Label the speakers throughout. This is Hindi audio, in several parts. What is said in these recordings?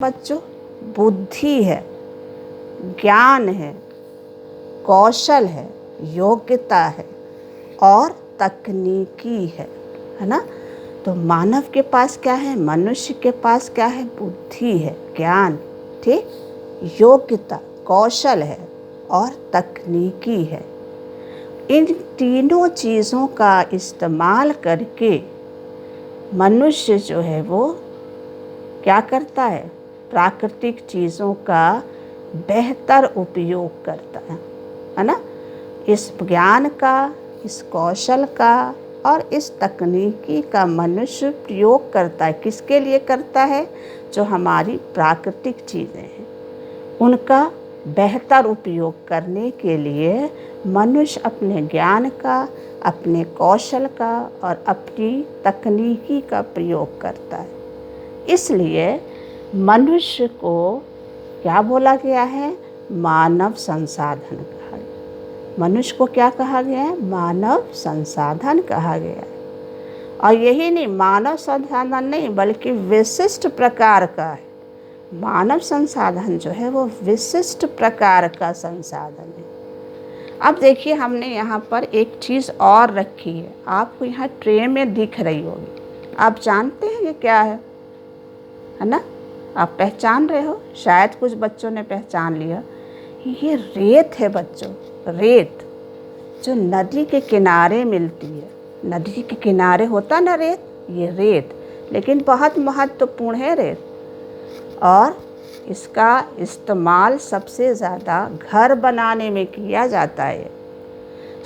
Speaker 1: बच्चों, बुद्धि है, ज्ञान है, कौशल है, योग्यता है और तकनीकी है ना। तो मानव के पास क्या है, मनुष्य के पास क्या है, बुद्धि है, ज्ञान, ठीक, योग्यता, कौशल है और तकनीकी है। इन तीनों चीज़ों का इस्तेमाल करके मनुष्य जो है वो क्या करता है, प्राकृतिक चीज़ों का बेहतर उपयोग करता है ना। इस ज्ञान का, इस कौशल का और इस तकनीकी का मनुष्य प्रयोग करता है। किसके लिए करता है, जो हमारी प्राकृतिक चीज़ें हैं उनका बेहतर उपयोग करने के लिए मनुष्य अपने ज्ञान का, अपने कौशल का और अपनी तकनीकी का प्रयोग करता है। इसलिए मनुष्य को क्या बोला गया है, मानव संसाधन कहा गया। मनुष्य को क्या कहा गया है, मानव संसाधन कहा गया है। और यही नहीं, मानव संसाधन नहीं बल्कि विशिष्ट प्रकार का है। मानव संसाधन जो है वो विशिष्ट प्रकार का संसाधन है। अब देखिए, हमने यहाँ पर एक चीज़ और रखी है, आपको यहाँ ट्रे में दिख रही होगी। आप जानते हैं ये क्या है ना। आप पहचान रहे हो, शायद कुछ बच्चों ने पहचान लिया। ये रेत है बच्चों, रेत जो नदी के किनारे मिलती है। नदी के किनारे होता ना रेत, ये रेत, लेकिन बहुत महत्वपूर्ण है रेत। और इसका इस्तेमाल सबसे ज़्यादा घर बनाने में किया जाता है।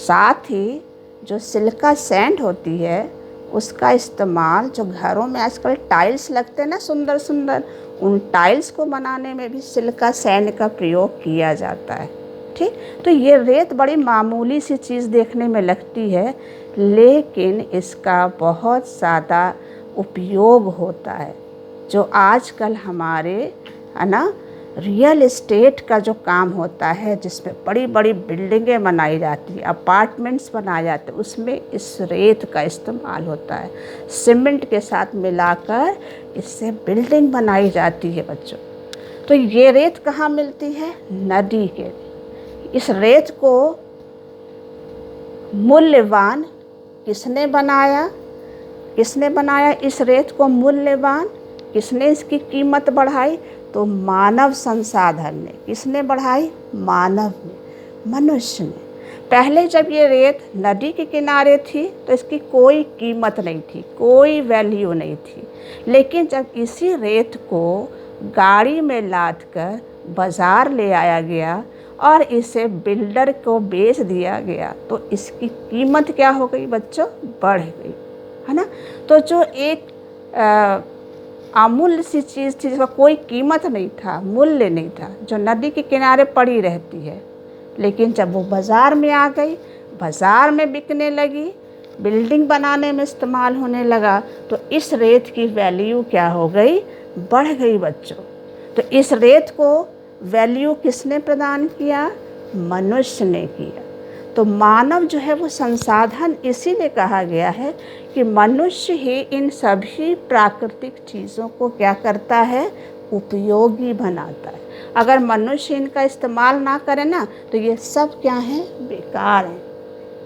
Speaker 1: साथ ही जो सिलिका सैंड होती है उसका इस्तेमाल, जो घरों में आजकल टाइल्स लगते हैं ना सुंदर सुंदर, उन टाइल्स को बनाने में भी सिलिका सैंड का प्रयोग किया जाता है। ठीक, तो ये रेत बड़ी मामूली सी चीज़ देखने में लगती है, लेकिन इसका बहुत ज़्यादा उपयोग होता है। जो आजकल हमारे है ना रियल एस्टेट का जो काम होता है, जिसमें बड़ी बड़ी बिल्डिंगें बनाई जाती हैं, अपार्टमेंट्स बनाए जाते हैं, उसमें इस रेत का इस्तेमाल होता है। सीमेंट के साथ मिलाकर इससे बिल्डिंग बनाई जाती है बच्चों। तो ये रेत कहाँ मिलती है, नदी के। इस रेत को मूल्यवान किसने बनाया, किसने बनाया इस रेत को मूल्यवान, किसने इसकी कीमत बढ़ाई, तो मानव संसाधन ने। किसने बढ़ाई, मानव ने, मनुष्य ने। पहले जब ये रेत नदी के किनारे थी तो इसकी कोई कीमत नहीं थी, कोई वैल्यू नहीं थी। लेकिन जब इसी रेत को गाड़ी में लाद कर बाज़ार ले आया गया और इसे बिल्डर को बेच दिया गया, तो इसकी कीमत क्या हो गई बच्चों, बढ़ गई, है ना। तो जो एक अमूल्य सी चीज़ थी, जिसका कोई कीमत नहीं था, मूल्य नहीं था, जो नदी के किनारे पड़ी रहती है, लेकिन जब वो बाज़ार में आ गई, बाज़ार में बिकने लगी, बिल्डिंग बनाने में इस्तेमाल होने लगा, तो इस रेत की वैल्यू क्या हो गई, बढ़ गई बच्चों। तो इस रेत को वैल्यू किसने प्रदान किया, मनुष्य ने किया। तो मानव जो है वो संसाधन इसीलिए कहा गया है कि मनुष्य ही इन सभी प्राकृतिक चीज़ों को क्या करता है, उपयोगी बनाता है। अगर मनुष्य इनका इस्तेमाल ना करे ना, तो ये सब क्या है, बेकार है।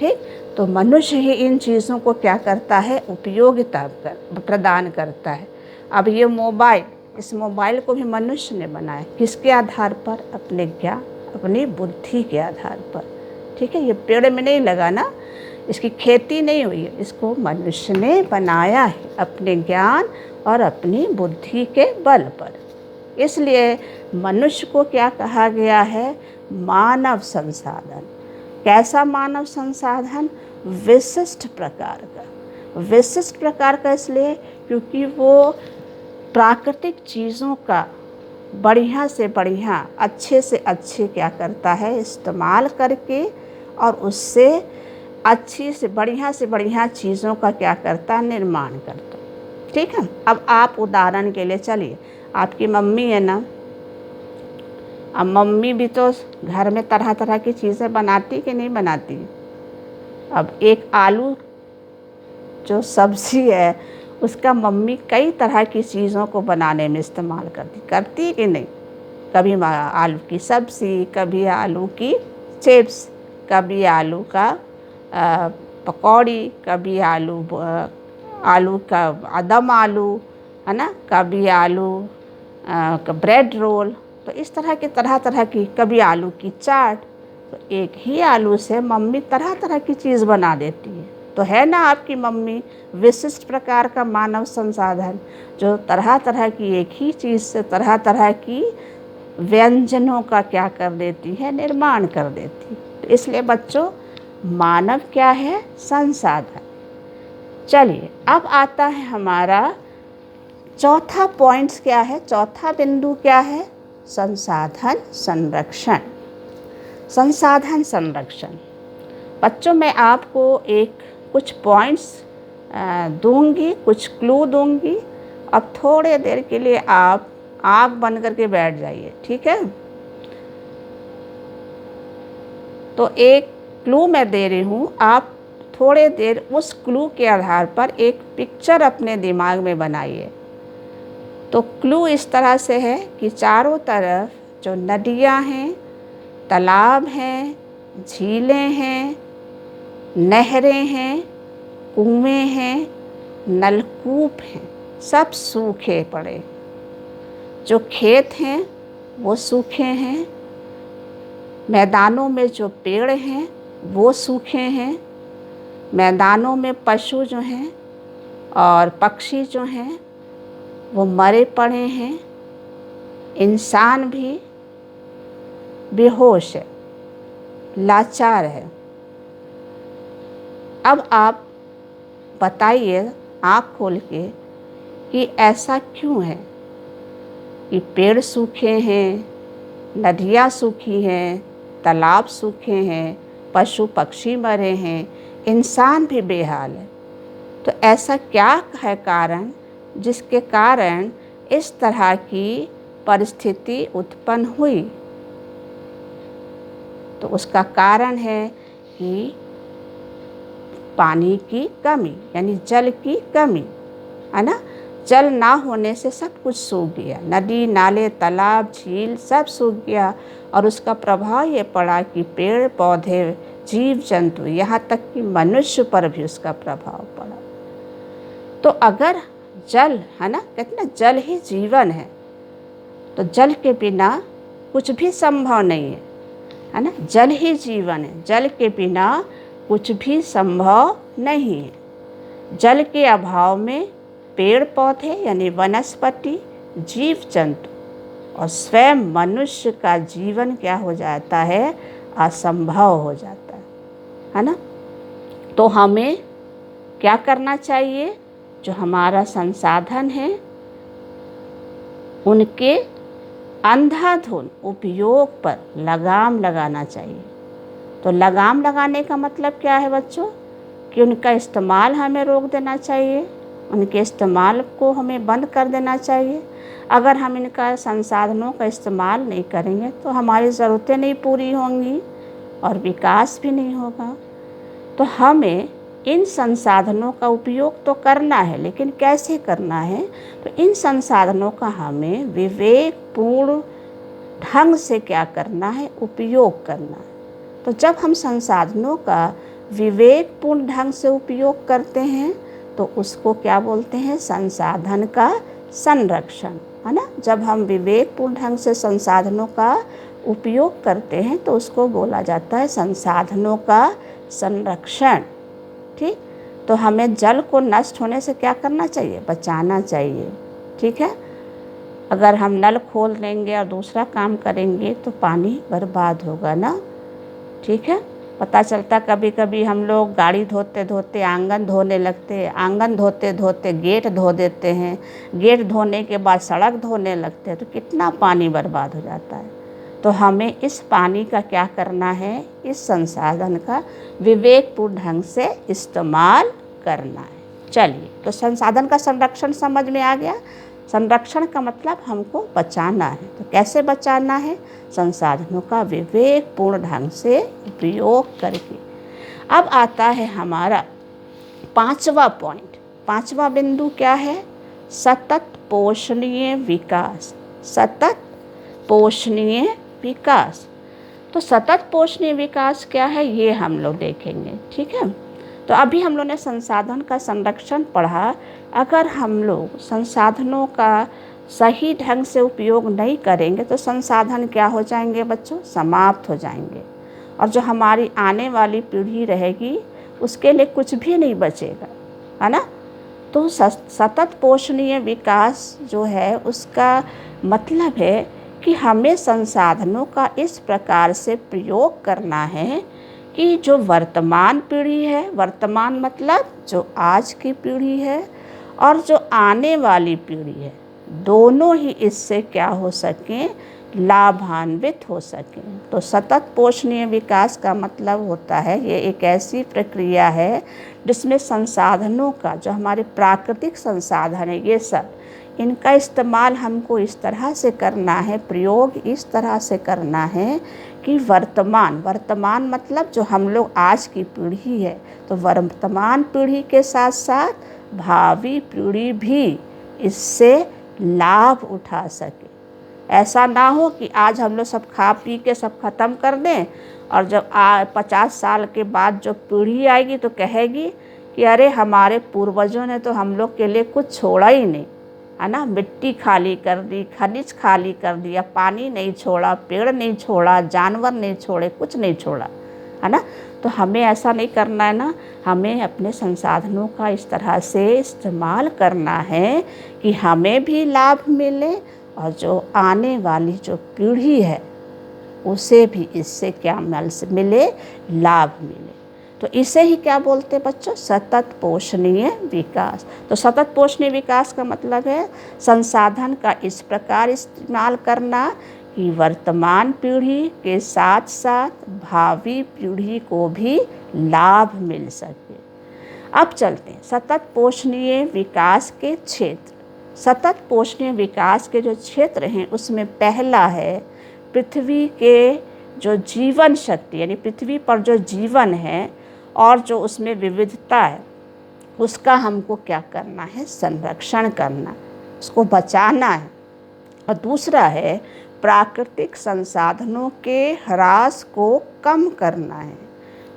Speaker 1: ठीक, तो मनुष्य ही इन चीज़ों को क्या करता है, उपयोगिता प्रदान करता है। अब ये मोबाइल, इस मोबाइल को भी मनुष्य ने बनाया, किसके आधार पर, अपने ज्ञान, अपनी बुद्धि के आधार पर। ठीक है, ये पेड़ में नहीं लगा ना, इसकी खेती नहीं हुई है, इसको मनुष्य ने बनाया है अपने ज्ञान और अपनी बुद्धि के बल पर। इसलिए मनुष्य को क्या कहा गया है, मानव संसाधन। कैसा मानव संसाधन, विशिष्ट प्रकार का। विशिष्ट प्रकार का इसलिए क्योंकि वो प्राकृतिक चीज़ों का बढ़िया से बढ़िया, अच्छे से अच्छे क्या करता है, इस्तेमाल करके, और उससे अच्छी से बढ़िया चीज़ों का क्या करता है, निर्माण करता। ठीक है, अब आप उदाहरण के लिए चलिए, आपकी मम्मी है ना, अब मम्मी भी तो घर में तरह तरह की चीज़ें बनाती कि नहीं बनाती। अब एक आलू जो सब्ज़ी है उसका मम्मी कई तरह की चीज़ों को बनाने में इस्तेमाल करती कि नहीं। कभी आलू की सब्ज़ी, कभी आलू की चिप्स, कभी आलू का पकौड़ी, कभी आलू का दम आलू, है ना, कभी आलू का ब्रेड रोल। तो इस तरह तरह की, कभी आलू की चाट। तो एक ही आलू से मम्मी तरह तरह की चीज़ बना देती है। तो है ना आपकी मम्मी विशिष्ट प्रकार का मानव संसाधन, जो तरह तरह की एक ही चीज़ से तरह तरह की व्यंजनों का क्या कर देती है, निर्माण कर देती। तो इसलिए बच्चों, मानव क्या है, संसाधन। चलिए अब आता है हमारा चौथा पॉइंट्स क्या है, चौथा बिंदु क्या है, संसाधन संरक्षण। संसाधन संरक्षण बच्चों, मैं आपको कुछ पॉइंट्स दूंगी, कुछ क्लू दूंगी। अब थोड़े देर के लिए आप आँख बंद करके बैठ जाइए, ठीक है। तो एक क्लू मैं दे रही हूँ, आप थोड़े देर उस क्लू के आधार पर एक पिक्चर अपने दिमाग में बनाइए। तो क्लू इस तरह से है कि चारों तरफ जो नदियाँ हैं, तालाब हैं, झीलें हैं, नहरें हैं, कुएं हैं, नलकूप हैं, सब सूखे पड़े। जो खेत हैं वो सूखे हैं, मैदानों में जो पेड़ हैं वो सूखे हैं, मैदानों में पशु जो हैं और पक्षी जो हैं वो मरे पड़े हैं, इंसान भी बेहोश है, लाचार है। अब आप बताइए आँख खोल के कि ऐसा क्यों है कि पेड़ सूखे हैं, नदियाँ सूखी हैं, तालाब सूखे हैं, पशु पक्षी मरे हैं, इंसान भी बेहाल है। तो ऐसा क्या है कारण, जिसके कारण इस तरह की परिस्थिति उत्पन्न हुई? तो उसका कारण है कि पानी की कमी, यानी जल की कमी, है ना। जल ना होने से सब कुछ सूख गया, नदी नाले तालाब झील सब सूख गया। और उसका प्रभाव ये पड़ा कि पेड़ पौधे जीव जंतु, यहाँ तक कि मनुष्य पर भी उसका प्रभाव पड़ा। तो अगर जल, है ना, कहते ना जल ही जीवन है, तो जल के बिना कुछ भी संभव नहीं है ना। जल ही जीवन है, जल के बिना कुछ भी संभव नहीं है। जल के अभाव में पेड़ पौधे यानी वनस्पति, जीव जंतु और स्वयं मनुष्य का जीवन क्या हो जाता है, असंभव हो जाता है ना। तो हमें क्या करना चाहिए, जो हमारा संसाधन है उनके अंधाधुंध उपयोग पर लगाम लगाना चाहिए। तो लगाम लगाने का मतलब क्या है बच्चों, कि उनका इस्तेमाल हमें रोक देना चाहिए, उनके इस्तेमाल को हमें बंद कर देना चाहिए। अगर हम इनका संसाधनों का इस्तेमाल नहीं करेंगे तो हमारी ज़रूरतें नहीं पूरी होंगी और विकास भी नहीं होगा। तो हमें इन संसाधनों का उपयोग तो करना है, लेकिन कैसे करना है, तो इन संसाधनों का हमें विवेकपूर्ण ढंग से क्या करना है, उपयोग करना है। तो जब हम संसाधनों का विवेकपूर्ण ढंग से उपयोग करते हैं तो उसको क्या बोलते हैं, संसाधन का संरक्षण, है ना। जब हम विवेकपूर्ण ढंग से संसाधनों का उपयोग करते हैं तो उसको बोला जाता है संसाधनों का संरक्षण। ठीक, तो हमें जल को नष्ट होने से क्या करना चाहिए, बचाना चाहिए। ठीक है, अगर हम नल खोल देंगे और दूसरा काम करेंगे तो पानी बर्बाद होगा ना। ठीक है, पता चलता कभी कभी हम लोग गाड़ी धोते धोते आंगन धोने लगते हैं, आंगन धोते धोते गेट धो देते हैं, गेट धोने के बाद सड़क धोने लगते हैं, तो कितना पानी बर्बाद हो जाता है। तो हमें इस पानी का क्या करना है, इस संसाधन का विवेकपूर्ण ढंग से इस्तेमाल करना है। चलिए, तो संसाधन का संरक्षण समझ में आ गया। संरक्षण का मतलब हमको बचाना है। तो कैसे बचाना है, संसाधनों का विवेकपूर्ण ढंग से उपयोग करके। अब आता है हमारा 5वां पॉइंट, 5वां बिंदु क्या है? सतत पोषणीय विकास। सतत पोषणीय विकास। तो सतत पोषणीय विकास क्या है ये हम लोग देखेंगे, ठीक है। तो अभी हम लोग ने संसाधन का संरक्षण पढ़ा। अगर हम लोग संसाधनों का सही ढंग से उपयोग नहीं करेंगे तो संसाधन क्या हो जाएंगे बच्चों? समाप्त हो जाएंगे। और जो हमारी आने वाली पीढ़ी रहेगी उसके लिए कुछ भी नहीं बचेगा, है ना। तो सतत पोषणीय विकास जो है उसका मतलब है कि हमें संसाधनों का इस प्रकार से प्रयोग करना है कि जो वर्तमान पीढ़ी है, वर्तमान मतलब जो आज की पीढ़ी है और जो आने वाली पीढ़ी है, दोनों ही इससे क्या हो सकें? लाभान्वित हो सकें। तो सतत पोषणीय विकास का मतलब होता है ये एक ऐसी प्रक्रिया है जिसमें संसाधनों का, जो हमारे प्राकृतिक संसाधन है ये सब, इनका इस्तेमाल हमको इस तरह से करना है, प्रयोग इस तरह से करना है कि वर्तमान मतलब जो हम लोग आज की पीढ़ी है, तो वर्तमान पीढ़ी के साथ साथ भावी पीढ़ी भी इससे लाभ उठा सके। ऐसा ना हो कि आज हम लोग सब खा पी के सब ख़त्म कर दें और जब 50 साल के बाद जो पीढ़ी आएगी तो कहेगी कि अरे हमारे पूर्वजों ने तो हम लोग के लिए कुछ छोड़ा ही नहीं, है ना। मिट्टी खाली कर दी, खनिज खाली कर दिया, पानी नहीं छोड़ा, पेड़ नहीं छोड़ा, जानवर नहीं छोड़े, कुछ नहीं छोड़ा, है ना। तो हमें ऐसा नहीं करना है ना। हमें अपने संसाधनों का इस तरह से इस्तेमाल करना है कि हमें भी लाभ मिले और जो आने वाली जो पीढ़ी है उसे भी इससे क्या मिले? लाभ मिले। तो इसे ही क्या बोलते हैं बच्चों? सतत पोषणीय विकास। तो सतत पोषणीय विकास का मतलब है संसाधन का इस प्रकार इस्तेमाल करना कि वर्तमान पीढ़ी के साथ साथ भावी पीढ़ी को भी लाभ मिल सके। अब चलते हैं सतत पोषणीय विकास के क्षेत्र। सतत पोषणीय विकास के जो क्षेत्र हैं उसमें पहला है पृथ्वी के जो जीवन शक्ति, यानी पृथ्वी पर जो जीवन है और जो उसमें विविधता है उसका हमको क्या करना है? संरक्षण करना, उसको बचाना है। और दूसरा है प्राकृतिक संसाधनों के ह्रास को कम करना है।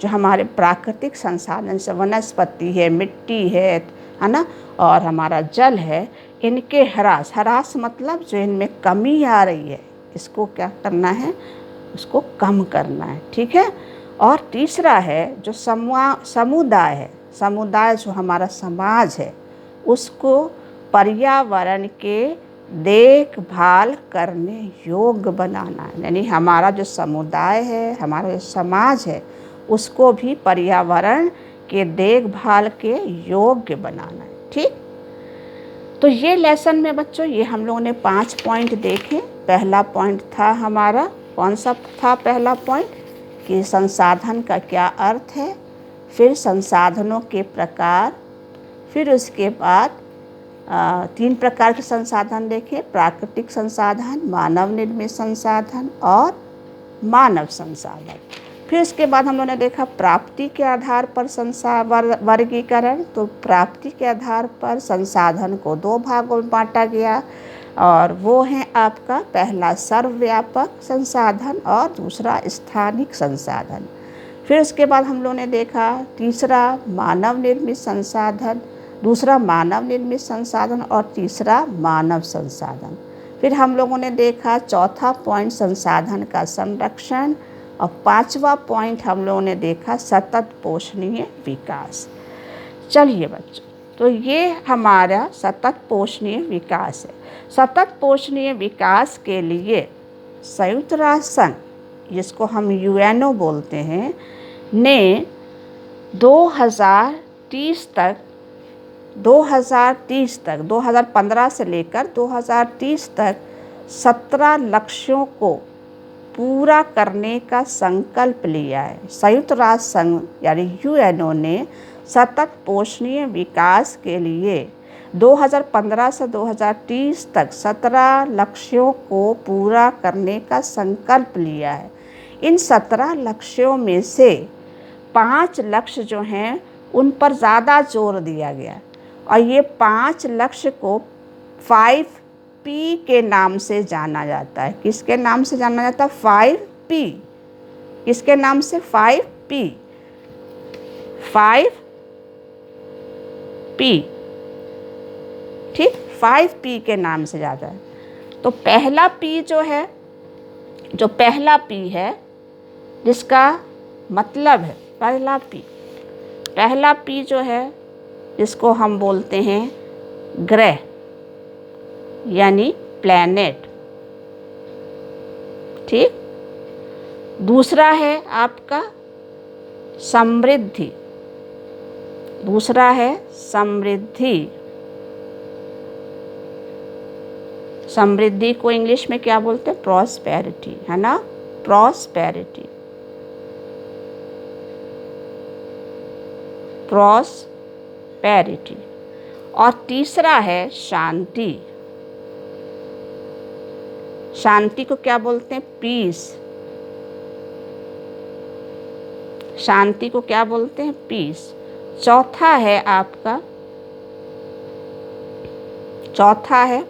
Speaker 1: जो हमारे प्राकृतिक संसाधन से वनस्पति है, मिट्टी है ना, और हमारा जल है, इनके ह्रास मतलब जो इनमें कमी आ रही है इसको क्या करना है? उसको कम करना है, ठीक है। और तीसरा है जो समुदाय है, समुदाय जो हमारा समाज है उसको पर्यावरण के देखभाल करने योग्य बनाना है। यानी हमारा जो समुदाय है, हमारा जो समाज है उसको भी पर्यावरण के देखभाल के योग्य बनाना है, ठीक। तो ये लेसन में बच्चों ये हम लोगों ने 5 पॉइंट देखे। पहला पॉइंट था हमारा, कौन सा था पहला पॉइंट? कि संसाधन का क्या अर्थ है, फिर संसाधनों के प्रकार, फिर उसके बाद 3 प्रकार के संसाधन देखे, प्राकृतिक संसाधन, मानव निर्मित संसाधन और मानव संसाधन। फिर उसके बाद हम लोगों ने देखा प्राप्ति के आधार पर वर्गीकरण। तो प्राप्ति के आधार पर संसाधन को 2 भागों में बांटा गया और वो है आपका पहला सर्वव्यापक संसाधन और दूसरा स्थानिक संसाधन। फिर उसके बाद हम लोगों ने देखा तीसरा मानव निर्मित संसाधन, दूसरा मानव निर्मित संसाधन और तीसरा मानव संसाधन। फिर हम लोगों ने देखा चौथा पॉइंट संसाधन का संरक्षण और 5वां पॉइंट हम लोगों ने देखा सतत पोषणीय विकास। चलिए बच्चों, तो ये हमारा सतत पोषणीय विकास है। सतत पोषणीय विकास के लिए संयुक्त राष्ट्र संघ, जिसको हम यूएनओ बोलते हैं, ने 2030 तक 2015 से लेकर 2030 तक 17 लक्ष्यों को पूरा करने का संकल्प लिया है। संयुक्त राष्ट्र संघ यानी यूएनओ ने सतत पोषणीय विकास के लिए 2015 से 2030 तक 17 लक्ष्यों को पूरा करने का संकल्प लिया है। इन 17 लक्ष्यों में से 5 लक्ष्य जो हैं उन पर ज़्यादा जोर दिया गया और ये 5 लक्ष्य को 5P के नाम से जाना जाता है। किसके नाम से जाना जाता है? 5P। किसके नाम से? 5P। 5P, ठीक, 5P के नाम से जाता है। तो पहला P जो है, जो पहला P है, जिसका मतलब है पहला P जो है, जिसको हम बोलते हैं ग्रह यानी प्लैनेट, ठीक। दूसरा है आपका समृद्धि। दूसरा है समृद्धि। समृद्धि को इंग्लिश में क्या बोलते हैं? प्रॉस्पेरिटी, है ना, प्रॉस्पेरिटी, प्रॉस्पेरिटी। और तीसरा है शांति। शांति को क्या बोलते हैं? पीस। शांति को क्या बोलते हैं? पीस। चौथा है आपका, चौथा है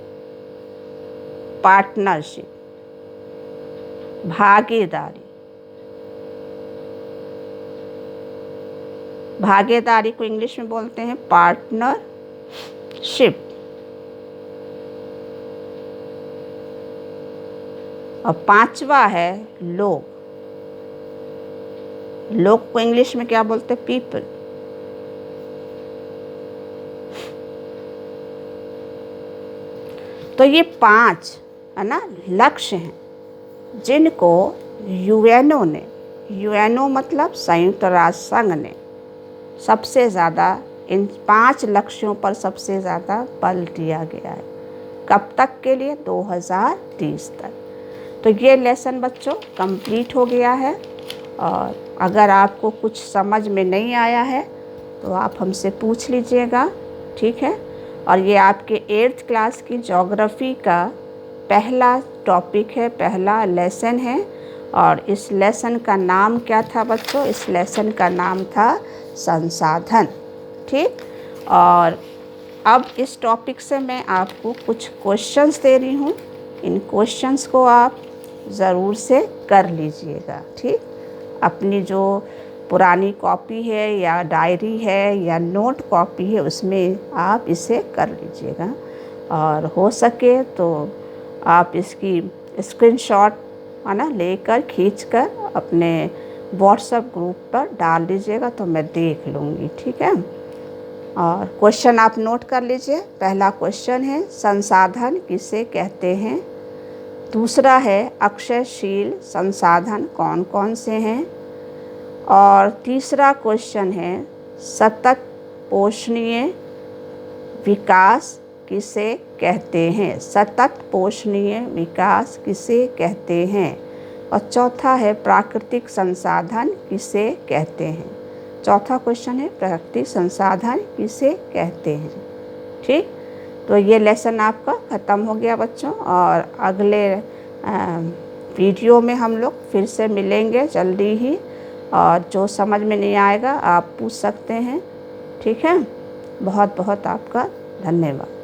Speaker 1: पार्टनरशिप, भागीदारी। भागीदारी को इंग्लिश में बोलते हैं पार्टनरशिप। और पांचवा है लोग। लोग को इंग्लिश में क्या बोलते हैं? पीपल। तो ये 5 है ना लक्ष्य हैं, जिनको यूएनओ ने, यूएनओ मतलब संयुक्त राष्ट्र संघ ने, सबसे ज़्यादा इन 5 लक्ष्यों पर सबसे ज़्यादा बल दिया गया है। कब तक के लिए? 2030 तक। तो ये लेसन बच्चों कंप्लीट हो गया है। और अगर आपको कुछ समझ में नहीं आया है तो आप हमसे पूछ लीजिएगा, ठीक है। और ये आपके 8th क्लास की ज्योग्राफी का पहला टॉपिक है, पहला लेसन है। और इस लेसन का नाम क्या था बच्चों? इस लेसन का नाम था संसाधन, ठीक। और अब इस टॉपिक से मैं आपको कुछ क्वेश्चंस दे रही हूँ। इन क्वेश्चंस को आप ज़रूर से कर लीजिएगा, ठीक। अपनी जो पुरानी कॉपी है या डायरी है या नोट कॉपी है, उसमें आप इसे कर लीजिएगा। और हो सके तो आप इसकी स्क्रीनशॉट है ना लेकर खींचकर अपने व्हाट्सएप ग्रुप पर डाल दीजिएगा, तो मैं देख लूँगी, ठीक है। और क्वेश्चन आप नोट कर लीजिए। पहला क्वेश्चन है संसाधन किसे कहते हैं। दूसरा है अक्षयशील संसाधन कौन कौन से हैं। और तीसरा क्वेश्चन है सतत पोषणीय विकास किसे कहते हैं। सतत पोषणीय विकास किसे कहते हैं। और चौथा है प्राकृतिक संसाधन किसे कहते हैं। चौथा क्वेश्चन है प्राकृतिक संसाधन किसे कहते हैं, ठीक। तो ये लेसन आपका ख़त्म हो गया बच्चों। और अगले वीडियो में हम लोग फिर से मिलेंगे जल्दी ही। और जो समझ में नहीं आएगा आप पूछ सकते हैं, ठीक है। बहुत बहुत आपका धन्यवाद।